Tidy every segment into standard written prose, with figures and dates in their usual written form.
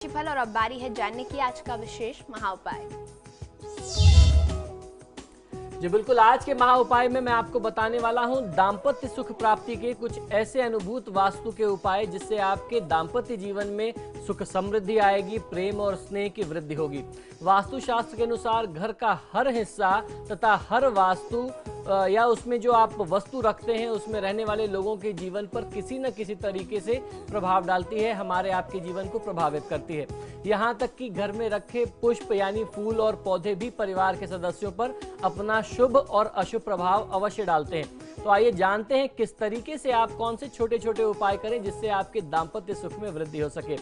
राशिफल और अब बारी है जानने की आज का विशेष महा उपाय। जी बिल्कुल, आज के महा उपाय में मैं आपको बताने वाला हूं दाम्पत्य सुख प्राप्ति के कुछ ऐसे अनुभूत वास्तु के उपाय जिससे आपके दाम्पत्य जीवन में सुख समृद्धि आएगी, प्रेम और स्नेह की वृद्धि होगी। वास्तुशास्त्र के अनुसार घर का हर हिस्सा तथा हर वास्तु या उसमें जो आप वस्तु रखते हैं उसमें रहने वाले लोगों के जीवन पर किसी न किसी तरीके से प्रभाव डालती है, हमारे आपके जीवन को प्रभावित करती है। यहाँ तक कि घर में रखे पुष्प यानी फूल और पौधे भी परिवार के सदस्यों पर अपना शुभ और अशुभ प्रभाव अवश्य डालते हैं। तो आइए जानते हैं किस तरीके से आप कौन से छोटे छोटे उपाय करें जिससे आपके दाम्पत्य सुख में वृद्धि हो सके।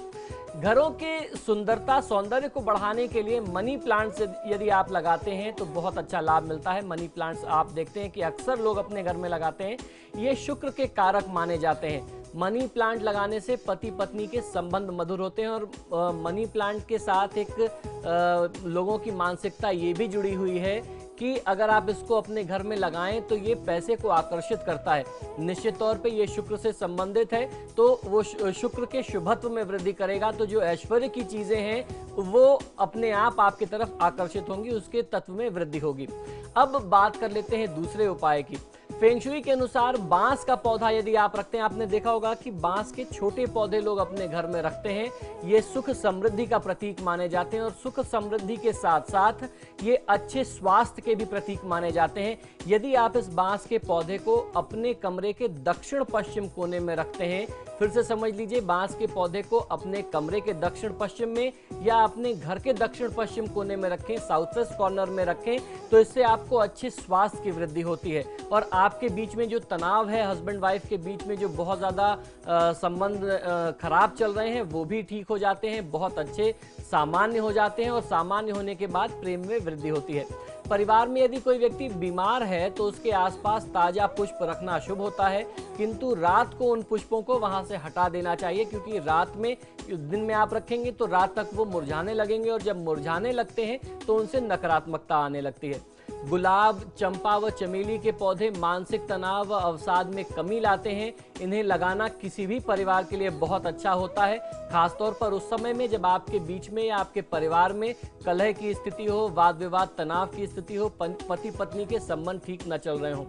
घरों के सुंदरता सौंदर्य को बढ़ाने के लिए मनी प्लांट्स यदि आप लगाते हैं तो बहुत अच्छा लाभ मिलता है। मनी प्लांट्स आप देखते हैं कि अक्सर लोग अपने घर में लगाते हैं, ये शुक्र के कारक माने जाते हैं। मनी प्लांट लगाने से पति पत्नी के संबंध मधुर होते हैं और मनी प्लांट के साथ एक लोगों की मानसिकता ये भी जुड़ी हुई है कि अगर आप इसको अपने घर में लगाएं तो ये पैसे को आकर्षित करता है। निश्चित तौर पे ये शुक्र से संबंधित है तो वो शुक्र के शुभत्व में वृद्धि करेगा, तो जो ऐश्वर्य की चीजें हैं वो अपने आप आपकी तरफ आकर्षित होंगी, उसके तत्व में वृद्धि होगी। अब बात कर लेते हैं दूसरे उपाय की। फेंगशुई के अनुसार बांस का पौधा यदि आप रखते हैं, आपने देखा होगा कि बांस के छोटे पौधे लोग अपने घर में रखते हैं, ये सुख समृद्धि का प्रतीक माने जाते हैं और सुख समृद्धि के साथ साथ ये अच्छे स्वास्थ्य के भी प्रतीक माने जाते हैं। यदि आप इस बांस के पौधे को अपने कमरे के दक्षिण पश्चिम कोने में रखते हैं, फिर से समझ लीजिए, बांस के पौधे को अपने कमरे के दक्षिण पश्चिम में या अपने घर के दक्षिण पश्चिम कोने में रखें, साउथ वेस्ट कॉर्नर में रखें, तो इससे आपको अच्छे स्वास्थ्य की वृद्धि होती है और आपके बीच में जो तनाव है, हस्बैंड वाइफ के बीच में जो बहुत ज़्यादा संबंध खराब चल रहे हैं वो भी ठीक हो जाते हैं, बहुत अच्छे सामान्य हो जाते हैं और सामान्य होने के बाद प्रेम में वृद्धि होती है। परिवार में यदि कोई व्यक्ति बीमार है तो उसके आसपास ताजा पुष्प रखना शुभ होता है, किंतु रात को उन पुष्पों को वहां से हटा देना चाहिए, क्योंकि रात में दिन में आप रखेंगे तो रात तक वो मुरझाने लगेंगे और जब मुरझाने लगते हैं तो उनसे नकारात्मकता आने लगती है। गुलाब, चंपा व चमेली के पौधे मानसिक तनाव व अवसाद में कमी लाते हैं। इन्हें लगाना किसी भी परिवार के लिए बहुत अच्छा होता है, खासतौर पर उस समय में जब आपके बीच में या आपके परिवार में कलह की स्थिति हो, वाद विवाद तनाव की स्थिति हो, पति पत्नी के संबंध ठीक न चल रहे हों।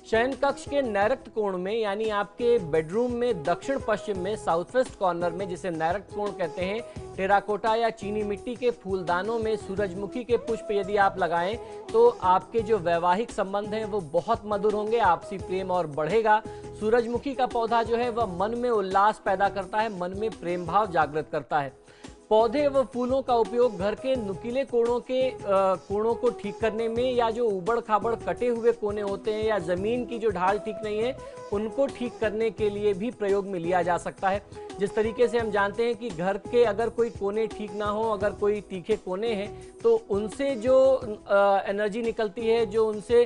शयन कक्ष के नैऋत्य कोण में यानी आपके बेडरूम में दक्षिण पश्चिम में साउथ वेस्ट कॉर्नर में, जिसे नैऋत्य कोण कहते हैं, टेराकोटा या चीनी मिट्टी के फूलदानों में सूरजमुखी के पुष्प यदि आप लगाएं तो आपके जो वैवाहिक संबंध हैं वो बहुत मधुर होंगे, आपसी प्रेम और बढ़ेगा। सूरजमुखी का पौधा जो है वह मन में उल्लास पैदा करता है, मन में प्रेम भाव जागृत करता है। पौधे व फूलों का उपयोग घर के नुकीले कोणों को ठीक करने में या जो उबड़ खाबड़ कटे हुए कोने होते हैं या जमीन की जो ढाल ठीक नहीं है उनको ठीक करने के लिए भी प्रयोग में लिया जा सकता है। जिस तरीके से हम जानते हैं कि घर के अगर कोई कोने ठीक ना हो, अगर कोई तीखे कोने हैं तो उनसे जो एनर्जी निकलती है, जो उनसे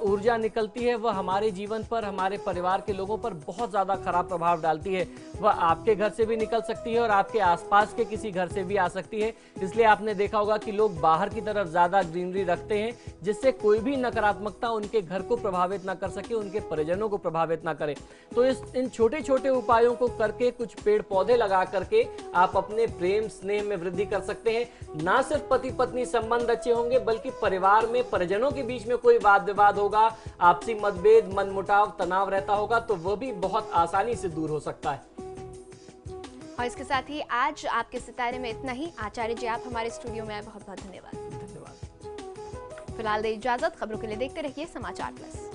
ऊर्जा निकलती है, वह हमारे जीवन पर, हमारे परिवार के लोगों पर बहुत ज़्यादा खराब प्रभाव डालती है। वह आपके घर से भी निकल सकती है और आपके आसपास के किसी घर से भी आ सकती है। इसलिए आपने देखा होगा कि लोग बाहर की तरफ ज़्यादा ग्रीनरी रखते हैं जिससे कोई भी नकारात्मकता उनके घर को प्रभावित ना कर सके, उनके परिजनों को प्रभावित ना करे। तो इन छोटे छोटे उपायों को करके, कुछ पेड़ पौधे लगा करके आप अपने प्रेम स्नेह में वृद्धि कर सकते हैं। ना सिर्फ पति पत्नी संबंध अच्छे होंगे बल्कि परिवार में परिजनों के बीच में कोई वाद विवाद होगा, आपसी मतभेद, मनमुटाव, तनाव रहता होगा तो वह भी बहुत आसानी से दूर हो सकता है। और इसके साथ ही आज आपके सितारे में इतना ही। आचार्य जी, आप हमारे स्टूडियो में आए, बहुत बहुत धन्यवाद। धन्यवाद। फिलहाल दे इजाजत, खबरों के लिए देखते रहिए समाचार प्लस।